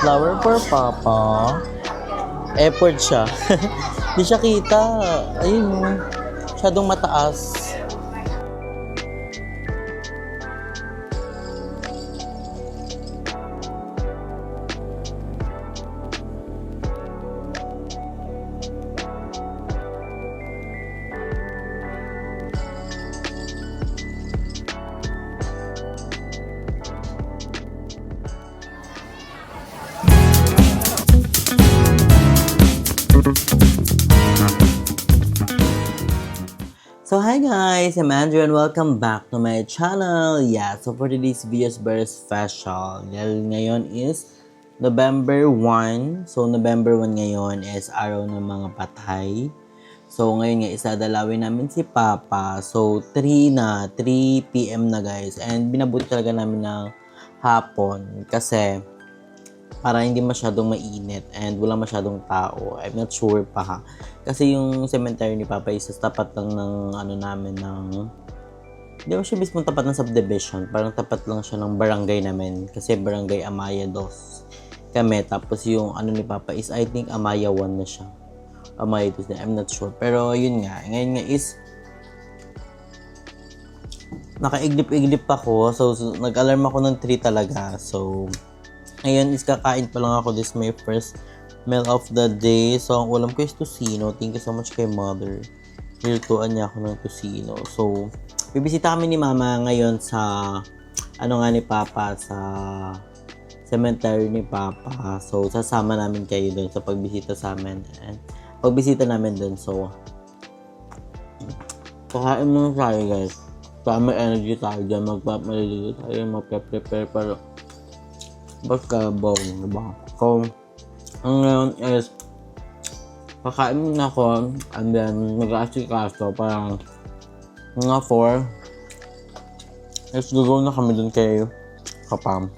Flower for Papa. Effort siya. Di siya kita. Ayun mo. Masyadong mataas. So hi guys, I'm Andrew and welcome back to my channel. Yeah, so for today's video is very special. Dahil ngayon is November 1. So November 1 ngayon is araw ng mga patay. So ngayon nga isadalawin namin si Papa. So 3 PM na guys. And binabuti talaga namin ng hapon kasi para hindi masyadong mainit and wala masyadong tao. I'm not sure pa ha. Kasi yung cemetery ni Papa is tapat lang ng namin ng hindi mo siya mismo tapat ng subdivision. Parang tapat lang siya ng barangay namin. Kasi barangay Amaya 2 kami. Tapos yung ni Papa is I think Amaya 1 na siya. Amaya 2 na. I'm not sure. Pero yun nga. Ngayon nga is nakaiglip-iglip ako. So nag-alarm ako ng 3 talaga. So ngayon is kakain pa lang ako. This is my first meal of the day. So ang ulam ko is tocino. Thank you so much kay mother. Nilutuan niya ako ng tocino. So bibisita kami ni mama ngayon sa ni Papa sa cemetery ni Papa. So sasama namin kayo doon sa pagbisita sa amin. And pagbisita namin doon. So kakain muna tayo guys. Para may energy tayo dyan. Magpamaliligo tayo. Magpe-prepare para basketball, diba? So, ang ngayon is kakain muna ako and then mag-aasikaso parang mga 4 let's go na kami dun kay Kapam.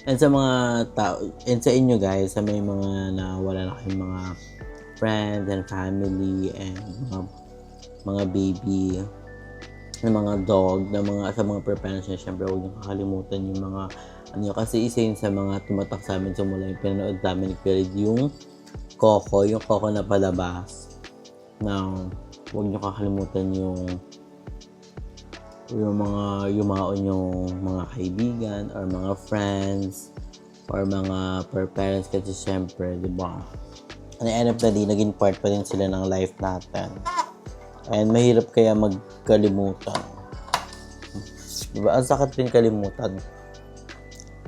And sa mga tao, and sa inyo guys, sa may mga nawala na kayong mga friends and family and mga baby ng mga dog, sa mga preparation, syempre huwag niyo kakalimutan yung mga kasi isa yun sa mga tumatak sa amin simula yung pinanood namin ni Khalid, yung Coco na palabas. Now, huwag niyo kakalimutan yung mga yumaon yung mga kaibigan or mga friends or mga parents kasi syempre, di ba? At the end of the day, naging part pa din sila ng life natin. And mahirap kaya magkalimutan. Diba? Ang sakit din kalimutan.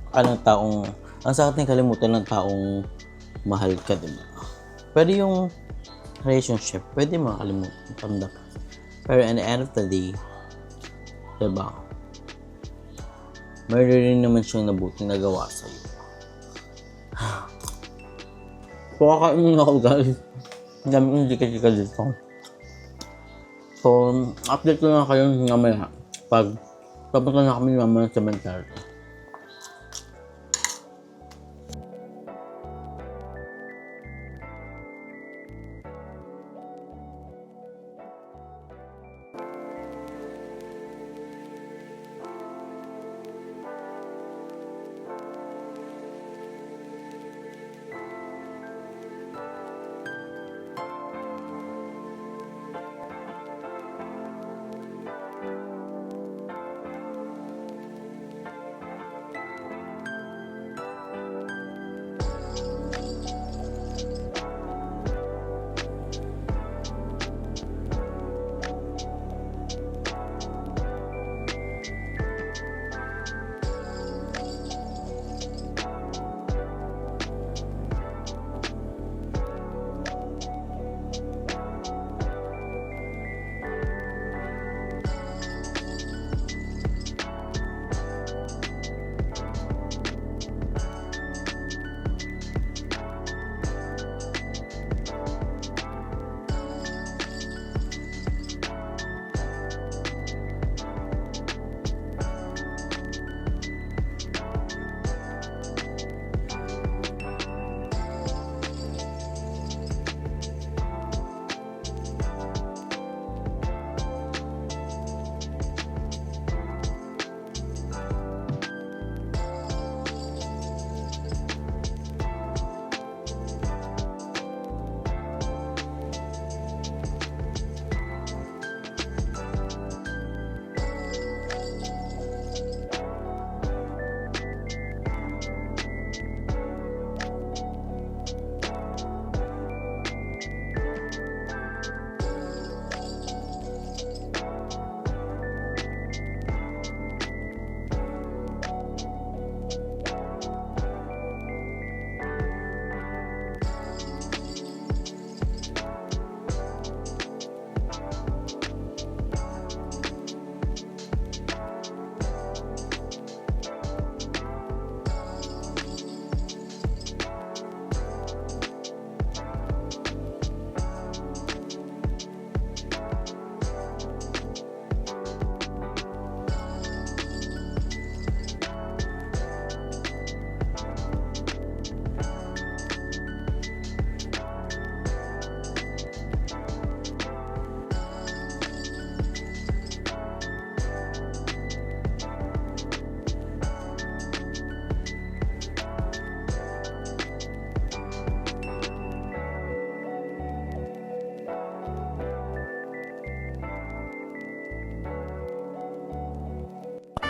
Ang sakit din kalimutan ng taong mahal ka, diba? Pero yung relationship, pwede makalimutan. Tanda ka. Pero at the end of the day, diba? Mayroon rin naman siyang nabuting nagawa sa'yo. Kakain muna ako guys. Ang dami kong chika-chika dito. So, update ko na kayo mamaya pag papunta na kami mamaya sa cemetery.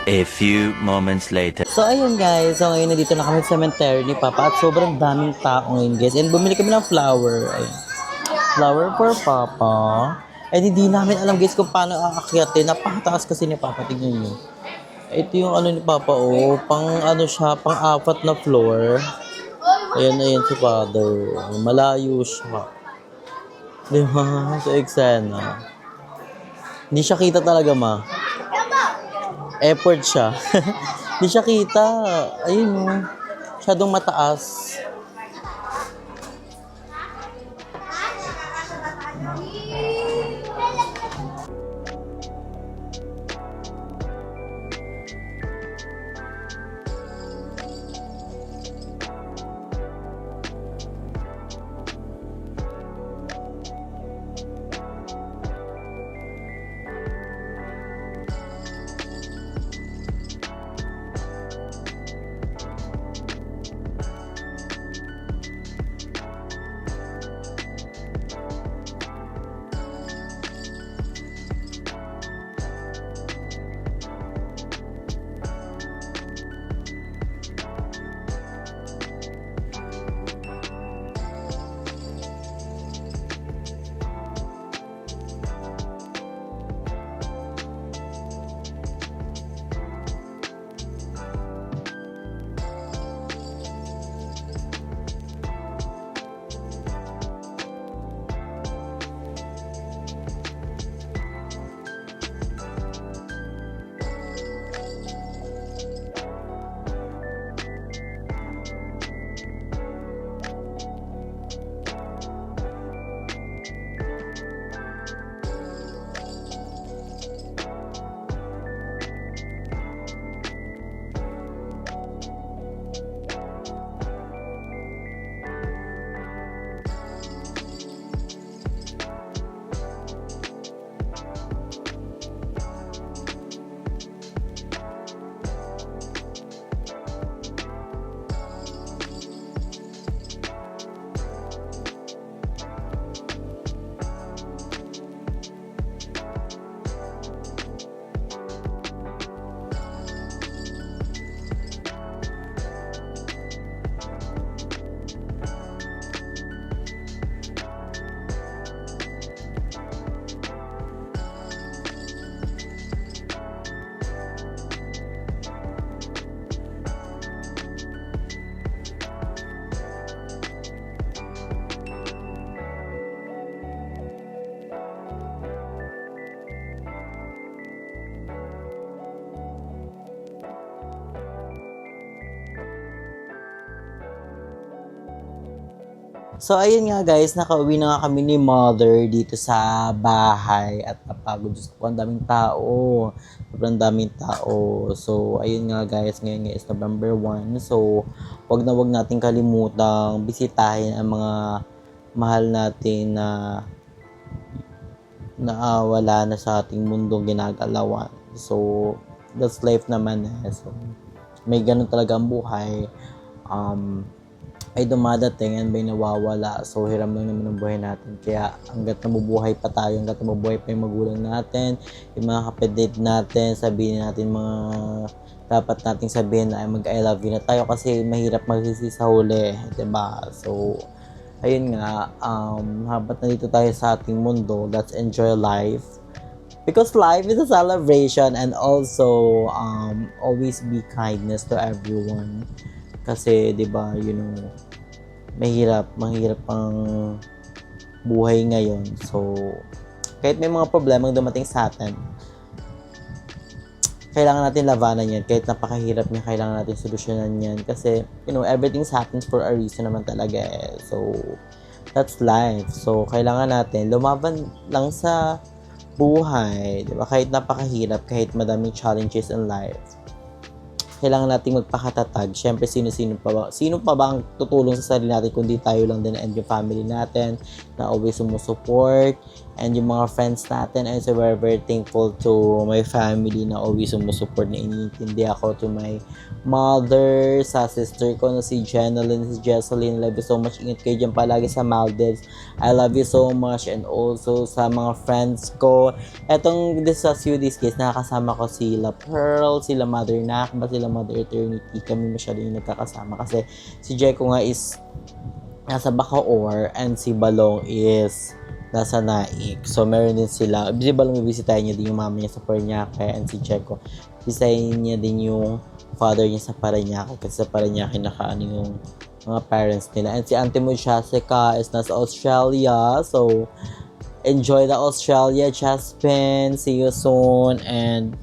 A few moments later. So, ayun guys. So, ngayon nandito na kami sa cemetery ni Papa at sobrang daming tao ngayon guys. And bumili kami ng flower. Ayun. Flower for Papa. And hindi namin alam guys kung paano aakyatin. Napakataas kasi ni Papa. Tignan nyo. Ito yung ano ni Papa, oh. Pang ano siya, pang apat na floor. Ayan si Father. Malayo siya. Di ba? Sa eksena. Hindi siya kita talaga, ma. Effort siya. Hindi siya kita. Ayun, oh. Masyadong mataas. So, ayun nga guys, nakauwi na nga kami ni Mother dito sa bahay at napagod. Diyos ko, ang daming tao. Sobrang daming tao. So, ayun nga guys, ngayon nga is November 1. So, wag natin kalimutang bisitahin ang mga mahal natin na wala na sa ating mundong ginagalawan. So, that's life naman eh. So, may ganun talaga ang buhay. Ay dumadating and may nawawala. So, hiram lang naman ang buhay natin. Kaya, hanggat nabubuhay pa tayo, hanggat nabubuhay pa yung magulang natin, yung mga kapatid natin, sabihin natin mga dapat nating sabihin na mag-I love you na tayo kasi mahirap magsisi sa huli. Diba? So, ayun nga, habang nandito tayo sa ating mundo, let's enjoy life. Because life is a celebration and also, always be kindness to everyone. Kasi, di ba, mahirap ang buhay ngayon. So, kahit may mga problemang dumating sa atin, kailangan natin labanan yan. Kahit napakahirap niya, kailangan natin solusyonan yan. Kasi, everything happens for a reason naman talaga eh. So, that's life. So, kailangan natin lumaban lang sa buhay. Di ba? Kahit napakahirap, kahit madaming challenges in life, kailangan nating magpakatatag. Siyempre, sino pa ba ang tutulong sa sarili natin kundi tayo lang din and yung family natin na always sumusupport and yung mga friends natin. And so very, very thankful to my family na always sumusupport na iniintindi ako, to my mother, sa sister ko na si Jenalyn, si Jesseline. Love you so much. Ingat kayo dyan palagi sa Maldives. I love you so much. And also sa mga friends ko. Etong this last few days guys, nakakasama ko sila Pearl, sila Mother Nakba, sila Mother Eternity. Kami masyado yung nagkakasama kasi si Jeko nga is nasa Bacoor and si Balong is nasa Naik. So, meron din sila. Si Balong, bibisitahin niya din yung mama niya sa Parañaque, and si Jeko, bisitahin niya din yung father niya sa Parañaque kasi sa Parañaque nakaano yung mga parents nila. And si Auntie mo Jessica is nasa Australia. So, enjoy the Australia, Jasmine. See you soon. And,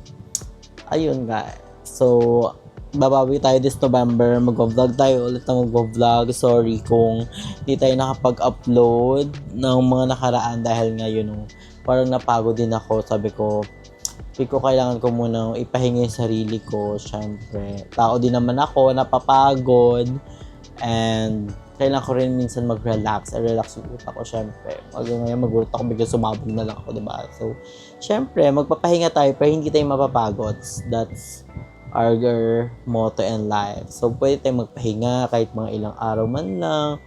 ayun guys. So, babawi tayo this November. Mag-vlog tayo ulit na mag-vlog. Sorry kung hindi tayo nakapag-upload ng mga nakaraan dahil ngayon parang napagod din ako. Sabi ko kailangan ko muna ipahinga yung sarili ko. Syempre, tao din naman ako, napapagod. And kailangan ko rin minsan mag-relax. Relax yung utak ko, syempre. Ngayon mag-ulit ako, bigla sumabog na lang ako, diba? So, syempre, magpapahinga tayo pero hindi tayo mapapagod. That's our motto in life. So, pwede tayong magpahinga kahit mga ilang araw man lang.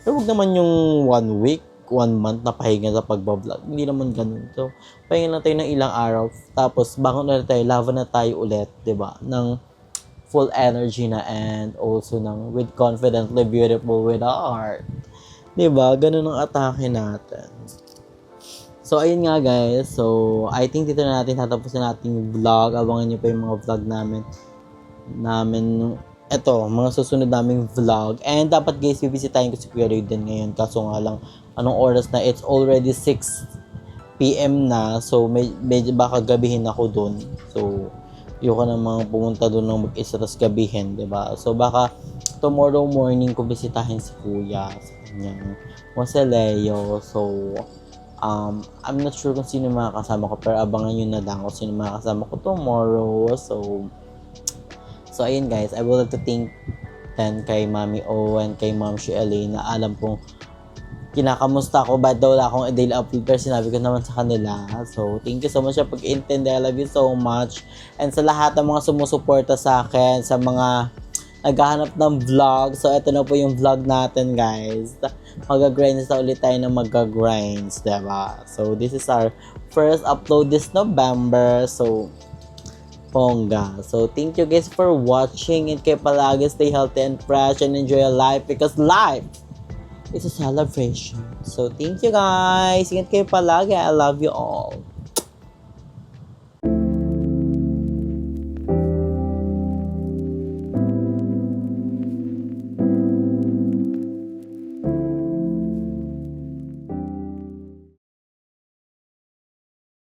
Pero huwag naman yung 1 week, 1 month na pahinga sa pagbablog. Hindi naman ganun. So, pahinga lang tayo ng ilang araw. Tapos, bangon na tayo, laban na tayo ulit, diba? Ng full energy na and also ng with confidently beautiful with our heart. Diba? Ganun ang atake natin. So, ayun nga guys. So, I think dito na natin tatapusin natin vlog. Abangan nyo pa yung mga vlog namin. Eto, mga susunod naming vlog. And dapat guys, bibisitahin ko si Kuya Ray din ngayon. Kaso nga lang, anong oras na? It's already 6 p.m. na. So, medyo baka gabihin ako dun. So, ayoko namang pumunta dun ng mag-isa tas gabihin, diba? So, baka tomorrow morning ko bisitahin si Kuya sa kanyang Moseleo. So, I'm not sure kung sino makakasama ko, pero abangan nyo na lang kung sino makakasama ko tomorrow. So ayun guys, I would like to thank kay Mami O and kay Ma'am Shirley na alam kong kinakamusta ako, ba't daw wala akong daily upload, pero sinabi ko naman sa kanila. So thank you so much sa pag-intindi. I love you so much. And sa lahat ng mga sumusuporta sa akin, sa mga naghahanap ng vlog. So, ito na po yung vlog natin, guys. Mag-grinds na ulit tayo ng mag-grinds, diba? So, this is our first upload this November. So, pongga. So, thank you guys for watching. And kayo palagi stay healthy and fresh and enjoy your life because life is a celebration. So, thank you guys. Ingat kayo palagi. I love you all.